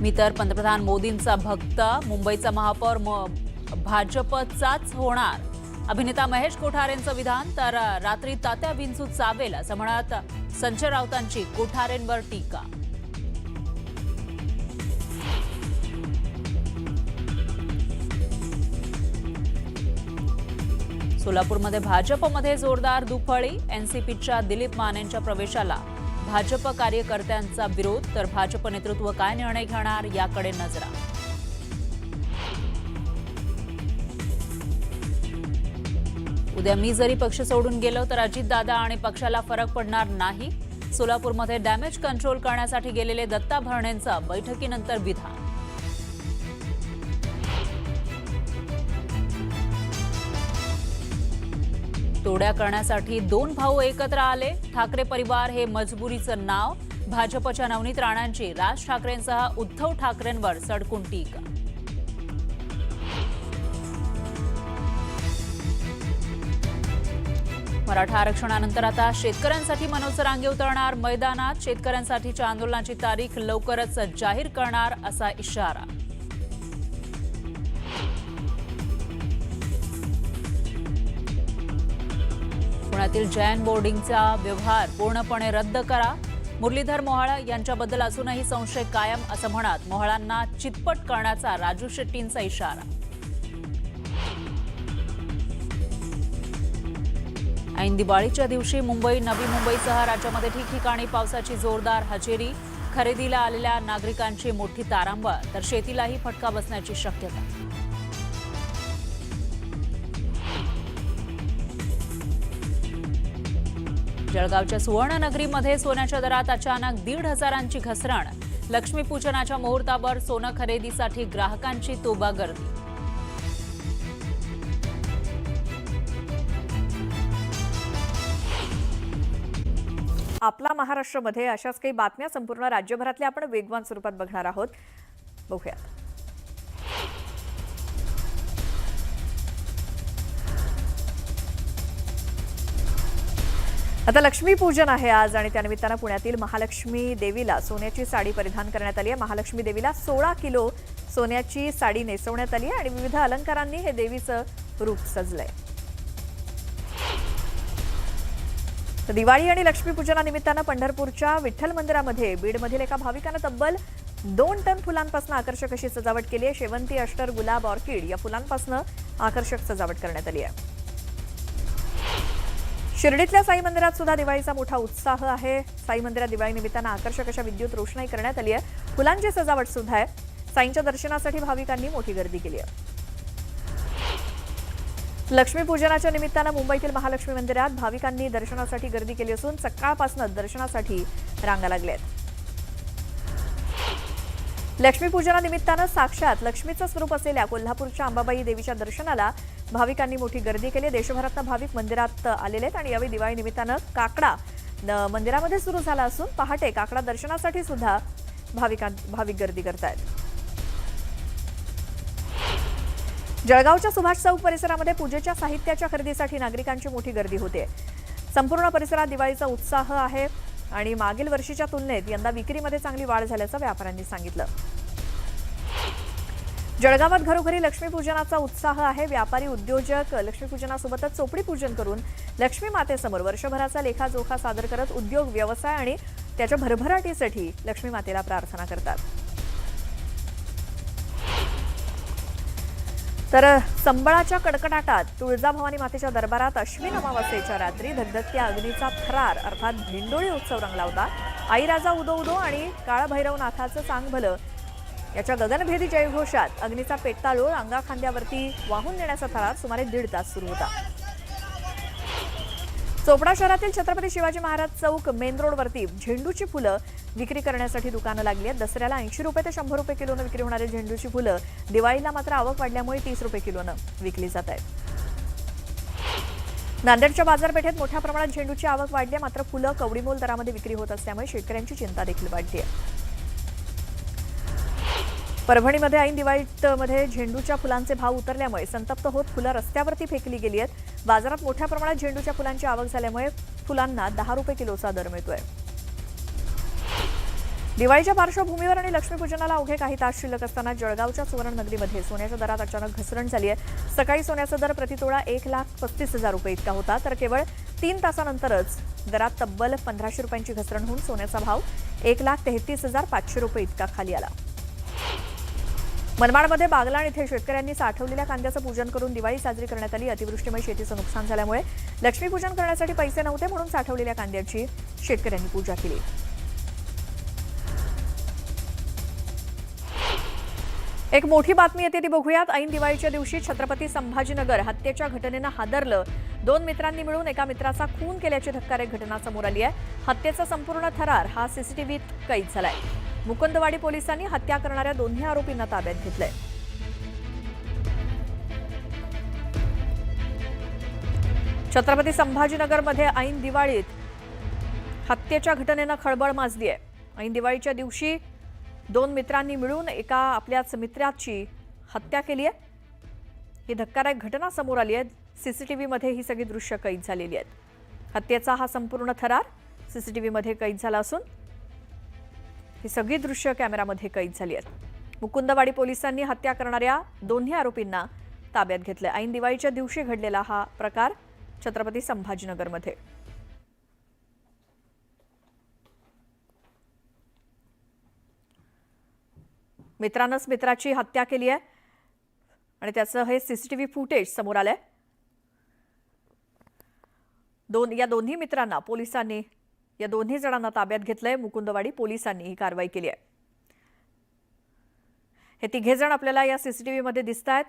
मी तर पंतप्रधान मोदींचा भक्त, मुंबईचा महापौर भाजपचाच होणार. अभिनेता महेश कोठारेंचं विधान. तर रात्री तात्या विंचू चावेल असं म्हणत संजय राऊतांची कोठारेंवर टीका. सोलापूरमध्ये भाजपमध्ये जोरदार दुफळी. एनसीपीच्या दिलीप मानेंच्या प्रवेशाला भाजप कार्यकर्त्यांचा विरोध. तर भाजप नेतृत्व काय निर्णय घेणार याकडे नजरा. उद्या मी जरी पक्ष सोडून गेलो तर अजितदादा आणि पक्षाला फरक पडणार नाही. सोलापूरमध्ये डॅमेज कंट्रोल करण्यासाठी गेलेले दत्ता भरणेंचं बैठकीनंतर विधान. तोड्या करण्यासाठी दोन भाऊ एकत्र आले. ठाकरे परिवार हे मजबुरीचं नाव. भाजपच्या नवनीत राणांची राज ठाकरेंसह उद्धव ठाकरेंवर सडकून टीका. मराठा आरक्षणानंतर आता शेतकऱ्यांसाठी मनोज जरांगे उतरणार मैदानात. शेतकऱ्यांसाठीच्या आंदोलनाची तारीख लवकरच जाहीर करणार असा इशारा. पुण्यातील जैन बोर्डिंगचा व्यवहार पूर्णपणे रद्द करा. मुरलीधर मोहोळ यांच्याबद्दल अजूनही संशय कायम असं म्हणत मोहोळांना चितपट करण्याचा राजू शेट्टींचा इशारा. ऐन दिवाळीच्या दिवशी मुंबई, नवी मुंबईसह राज्यामध्ये ठिकठिकाणी पावसाची जोरदार हजेरी. खरेदीला आलेल्या नागरिकांची मोठी तारांबळ. तर शेतीलाही फटका बसण्याची शक्यता. जळगावच्या सुवर्णनगरीमध्ये सोन्याच्या दरात अचानक 1,500ची घसरण. लक्ष्मीपूजनाच्या मुहूर्तावर सोनं खरेदीसाठी ग्राहकांची तोबा गर्दी. आपला महाराष्ट्रामध्ये अशाच काही बातम्या संपूर्ण राज्यभरातल्या आपण वेगवान स्वरूपात बघणार आहोत. बघूया. आता लक्ष्मीपूजन आहे आज आणि त्यानिमित्तानं पुण्यातील महालक्ष्मी देवीला सोन्याची साडी परिधान करण्यात आली आहे. महालक्ष्मी देवीला 16 किलो सोन्याची साडी नेसवण्यात आली आहे आणि विविध अलंकारांनी हे देवीचं रूप सजलंय. तर दिवाळी आणि लक्ष्मीपूजनानिमित्तानं पंढरपूरच्या विठ्ठल मंदिरामध्ये बीडमधील एका भाविकानं तब्बल 2 टन फुलांपासून आकर्षक अशी सजावट केली आहे. शेवंती, अष्टर, गुलाब, ऑर्किड या फुलांपासून आकर्षक सजावट करण्यात आली आहे. शिर्डीतल्या साई मंदिरात सुद्धा दिवाळीचा मोठा उत्साह आहे. साई मंदिरात दिवाळी निमित्तानं आकर्षक अशा विद्युत रोषणाई करण्यात आली आहे. फुलांची सजावट सुद्धा आहे. साईंच्या दर्शनासाठी भाविकांनी मोठी गर्दी केली आहे. लक्ष्मीपूजनाच्या निमित्तानं मुंबईतील महालक्ष्मी मंदिरात भाविकांनी दर्शनासाठी गर्दी केली असून सकाळपासूनच दर्शनासाठी रांगा लागल्या आहेत. लक्ष्मीपूजनानिमित्तानं साक्षात लक्ष्मीचं स्वरूप असलेल्या कोल्हापूरच्या अंबाबाई देवीच्या दर्शनाला भाविकांनी मोठी गर्दी केली. देशभरातून भाविक मंदिरात आलेले आहेत आणि यावेळी दिवाळी निमित्तानं काकडा मंदिरामध्ये सुरू झाला असून पहाटे काकडा दर्शनासाठी सुद्धा भाविक गर्दी करतायत. जळगावच्या सुभाष चौक परिसरामध्ये पूजेच्या साहित्याच्या खरेदीसाठी नागरिकांची मोठी गर्दी होते. संपूर्ण परिसरात दिवाळीचा उत्साह आहे आणि मागील वर्षीच्या तुलनेत यंदा विक्रीमध्ये चांगली वाढ झाल्याचं व्यापाऱ्यांनी सांगितलं. जळगावात घरोघरी लक्ष्मीपूजनाचा उत्साह आहे. व्यापारी, उद्योजक लक्ष्मीपूजनासोबतच चोपडी पूजन करून लक्ष्मी मातेसमोर वर्षभराचा लेखाजोखा सादर करत उद्योग, व्यवसाय आणि त्याच्या भरभराटीसाठी लक्ष्मी मातेला प्रार्थना करतात. तर संबळाच्या कडकडाटात तुळजाभवानी मातेच्या दरबारात अश्विन अमावास्येच्या रात्री धगधगत्या अग्नीचा थरार अर्थात भेंडोळी उत्सव रंगला होता. आई राजा उदो उदो आणि काळभैरवनाथाचं सांग भलं याच्या गगनभेदी जयघोषात अग्नीचा पेट्टाळूळ अंगाखांद्यावरती वाहून नेण्याचा थरार सुमारे 1.5 तास सुरू होता. चोपडा शहरातील छत्रपती शिवाजी महाराज चौक मेन रोडवरती झेंडूची फुलं विक्री करण्यासाठी दुकानं लागली आहेत. दसऱ्याला 80 रुपये ते 100 रुपये किलोनं विक्री होणारी झेंडूची फुलं दिवाळीला मात्र आवक वाढल्यामुळे 30 रुपये किलोनं विकली जात आहेत. नांदेडच्या बाजारपेठेत मोठ्या प्रमाणात झेंडूची आवक वाढली आहे. मात्र फुलं कवडीमोल दरामध्ये विक्री होत असल्यामुळे शेतकऱ्यांची चिंता देखील वाढली आहे. परभणीमध्ये ऐन दिवाळीमध्ये झेंडूच्या फुलांचे भाव उतरल्यामुळे संतप्त होत फुलं रस्त्यावरती फेकली गेली आहेत. बाजारात मोठ्या प्रमाणात झेंडूच्या फुलांची आवक झाल्यामुळे फुलांना 10 रुपये किलोचा दर मिळतोय. दिवाळीच्या पार्श्वभूमीवर आणि लक्ष्मीपूजनाला अवघे काही तास शिल्लक असताना जळगावच्या सुवर्णनगरीमध्ये सोन्याच्या दरात अचानक घसरण झाली आहे। सकाळी सोन्याचा दर प्रतितोळा 1,35,000 रुपये इतका होता, तर केवळ 3 तासानंतरच दरात तब्बल 1,500 रुपयांची घसरण होऊन सोन्याचा भाव 1,33,500 रुपये इतका खाली आला। मनमाडमध्ये बागलाण इथे शेतकऱ्यांनी साठवलेल्या कांद्याचं पूजन करून दिवाळी साजरी करण्यात आली। अतिवृष्टीमुळे शेतीचं नुकसान झाल्यामुळे लक्ष्मीपूजन करण्यासाठी पैसे नव्हते, म्हणून साठवलेल्या कांद्याची शेतकऱ्यांनी पूजा केली। एक मोठी बातमी येते ती बघूयात। ऐन दिवाळीच्या दिवशी छत्रपती संभाजीनगर हत्येच्या घटनेनं हादरलं। 2 मित्रांनी मिळून एका मित्राचा खून केल्याची धक्कादायक घटना समोर आली आहे। हत्येचा संपूर्ण थरार हा सीसीटीव्हीत कैद झालाय। मुकुंदवाडी पोलिसांनी हत्या करणाऱ्या दोन्ही आरोपींना ताब्यात घेतलंय। छत्रपती संभाजीनगरमध्ये ऐन दिवाळीत हत्येच्या घटनेनं खळबळ माजली आहे। ऐन दिवाळीच्या दिवशी 2 मित्रांनी मिळून एका आपल्याच मित्राची हत्या केली आहे। ही धक्कादायक घटना समोर आली आहे। सीसीटीव्हीमध्ये ही सगळी दृश्य कैद झालेली आहेत। हत्येचा हा संपूर्ण थरार सीसीटीव्हीमध्ये कैद झाला असून ही सगळी दृश्य कॅमेरामध्ये कैद झाली आहेत। मुकुंदवाडी पोलिसांनी हत्या करणाऱ्या दोन्ही आरोपींना ताब्यात घेतले। ऐन दिवाळीच्या दिवशी घडलेला हा प्रकार छत्रपती संभाजीनगरमध्ये। मित्रानंच मित्राची हत्या केली आहे आणि त्याचं हे सीसीटीव्ही फुटेज समोर आलंय। या दोन्ही मित्रांना पोलिसांनी या दोन्ही जणांना ताब्यात घेतलंय। मुकुंदवाडी पोलिसांनी ही कारवाई केली आहे। हे तिघे जण आपल्याला या सीसीटीव्हीमध्ये दिसतायत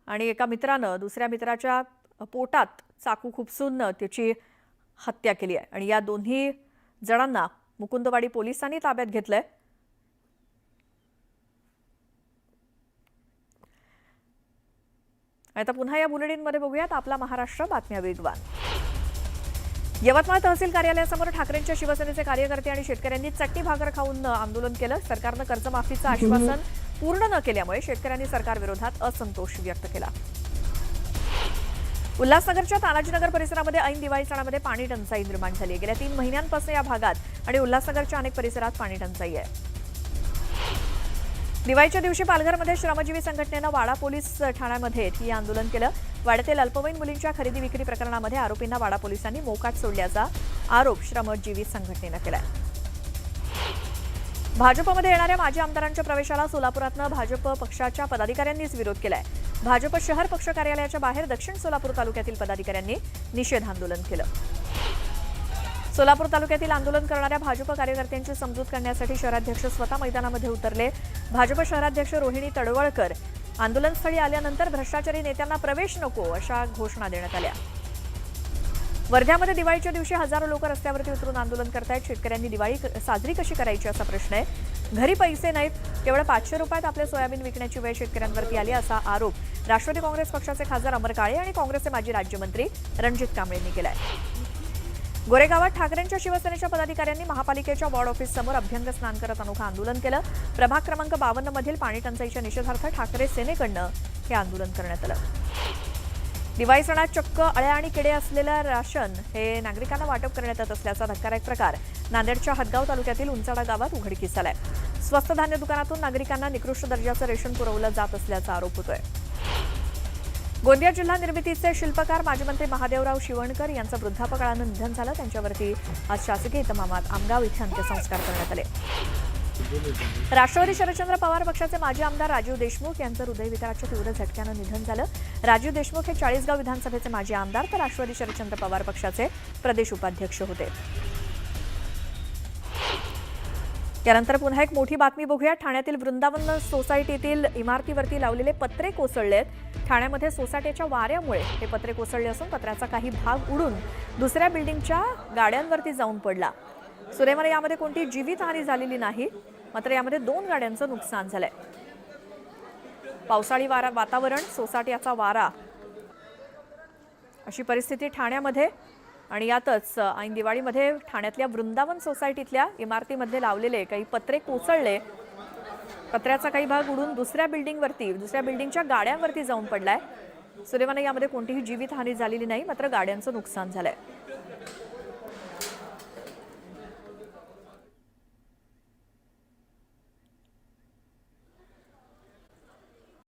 आणि एका मित्रानं दुसऱ्या मित्राच्या पोटात चाकू खुपसून त्याची हत्या केली आहे आणि या दोन्ही जणांना मुकुंदवाडी पोलिसांनी ताब्यात घेतलंय। आता पुन्हा या बुलेटिनमध्ये बघूयात आपला महाराष्ट्र बातम्या वेगवान। यवतमाळ तहसील कार्यालयासमोर ठाकरेंच्या शिवसेनेचे कार्यकर्ते आणि शेतकऱ्यांनी चटणी भाकर खाऊन आंदोलन केलं। सरकारनं कर्जमाफीचं आश्वासन पूर्ण न केल्यामुळे शेतकऱ्यांनी सरकारविरोधात असंतोष व्यक्त केला। उल्हासनगरच्या तानाजीनगर परिसरामध्ये ऐन दिवाळी सणामध्ये पाणी टंचाई निर्माण झाली आहे। गेल्या 3 महिन्यांपासून या भागात आणि उल्हासनगरच्या अनेक परिसरात पाणी टंचाई आहे। दिवाळीच्या दिवशी पालघरमध्ये श्रमजीवी संघटनेनं वाडा पोलीस ठाण्यामध्ये ठिय्या आंदोलन केलं। वाड्यातील अल्पवयीन मुलींच्या खरेदी विक्री प्रकरणामध्ये आरोपींना वाडा पोलिसांनी मोकाट सोडल्याचा आरोप श्रमजीवी संघटनेनं केलाय। भाजपमध्ये येणाऱ्या माजी आमदारांच्या प्रवेशाला सोलापुरातनं भाजप पक्षाच्या पदाधिकाऱ्यांनीच विरोध केलाय। भाजप शहर पक्ष कार्यालयाच्या बाहेर दक्षिण सोलापूर तालुक्यातील पदाधिकाऱ्यांनी निषेध आंदोलन केलं। सोलापूर तालुक्यातील आंदोलन करणाऱ्या भाजप कार्यकर्त्यांची समजूत करण्यासाठी शहराध्यक्ष स्वतः मैदानामध्ये उतरले। भाजप शहराध्यक्ष रोहिणी तडवळकर आंदोलनस्थळी आल्यानंतर भ्रष्टाचारी नेत्यांना प्रवेश नको अशा घोषणा देण्यात आल्या। वर्ध्यामध्ये दिवाळीच्या दिवशी हजारो लोक रस्त्यावरती उतरून आंदोलन करतायत। शेतकऱ्यांनी दिवाळी साजरी कशी करायची असा प्रश्न आहे। घरी पैसे नाहीत, केवळ 500 रुपयात आपले सोयाबीन विकण्याची वेळ शेतकऱ्यांवरती आली असा आरोप राष्ट्रवादी काँग्रेस पक्षाचे खासदार अमर काळे आणि काँग्रेसचे माजी राज्यमंत्री रणजित कांबळेंनी केलाय। गोरेगावात ठाकरेंच्या शिवसेनेच्या पदाधिकाऱ्यांनी महापालिकेच्या वॉर्ड ऑफिस समोर अभ्यंग स्नान करत अनोखं आंदोलन केलं। प्रभाग क्रमांक 52 मधील पाणी टंचाईच्या निषेधार्थ ठाकरे सेनेकडनं हे आंदोलन करण्यात आलं। दिवाळी सणात चक्क अळ्या आणि किडे असलेलं राशन हे नागरिकांना वाटप करण्यात येत असल्याचा धक्कादायक प्रकार नांदेडच्या हदगाव तालुक्यातील उंचाडा गावात उघडकीस आलाय। स्वस्त धान्य दुकानातून नागरिकांना निकृष्ट दर्जाचं रेशन पुरवलं जात असल्याचा आरोप होतोय। गोंदिया जिल्हा निर्मितीचे शिल्पकार माजी मंत्री महादेवराव शिवणकर यांचं वृद्धापकाळानं निधन झालं। त्यांच्यावरती आज शासकीय इतमामात आमगाव इथे अंत्यसंस्कार करण्यात आले। राष्ट्रवादी शरदचंद्र पवार पक्षाचे माजी आमदार राजीव देशमुख यांचं हृदयविकाराच्या तीव्र झटक्यानं निधन झालं। राजीव देशमुख हे 40गाव विधानसभेचे माजी आमदार तर राष्ट्रवादी शरदचंद्र पवार पक्षाचे प्रदेश उपाध्यक्ष होते। यानंतर पुन्हा एक मोठी बातमी बघूया। ठाण्यातील वृंदावन सोसायटीतील इमारतीवरती लावलेले पत्रे कोसळलेत। ठाण्यामध्ये सोसायटीच्या वाऱ्यामुळे हे पत्रे कोसळले असून पत्र्याचा काही भाग उडून दुसऱ्या बिल्डिंगच्या गाड्यांवरती जाऊन पडला। सुदैवाने यामध्ये कोणती जीवितहानी झालेली नाही, मात्र यामध्ये 2 गाड्यांचं नुकसान झालंय। पावसाळी वातावरण, सोसायटीचा वारा अशी परिस्थिती ठाण्यामध्ये आणि यातच ऐन दिवाळीमध्ये ठाण्यातल्या वृंदावन सोसायटीतल्या इमारतीमध्ये लावलेले काही पत्रे कोसळले। पत्र्याचा काही भाग उडून दुसऱ्या बिल्डिंगच्या गाड्यांवरती जाऊन पडलाय। सुदैवाने यामध्ये कोणतीही जीवितहानी झालेली नाही, मात्र गाड्यांचं नुकसान झालंय।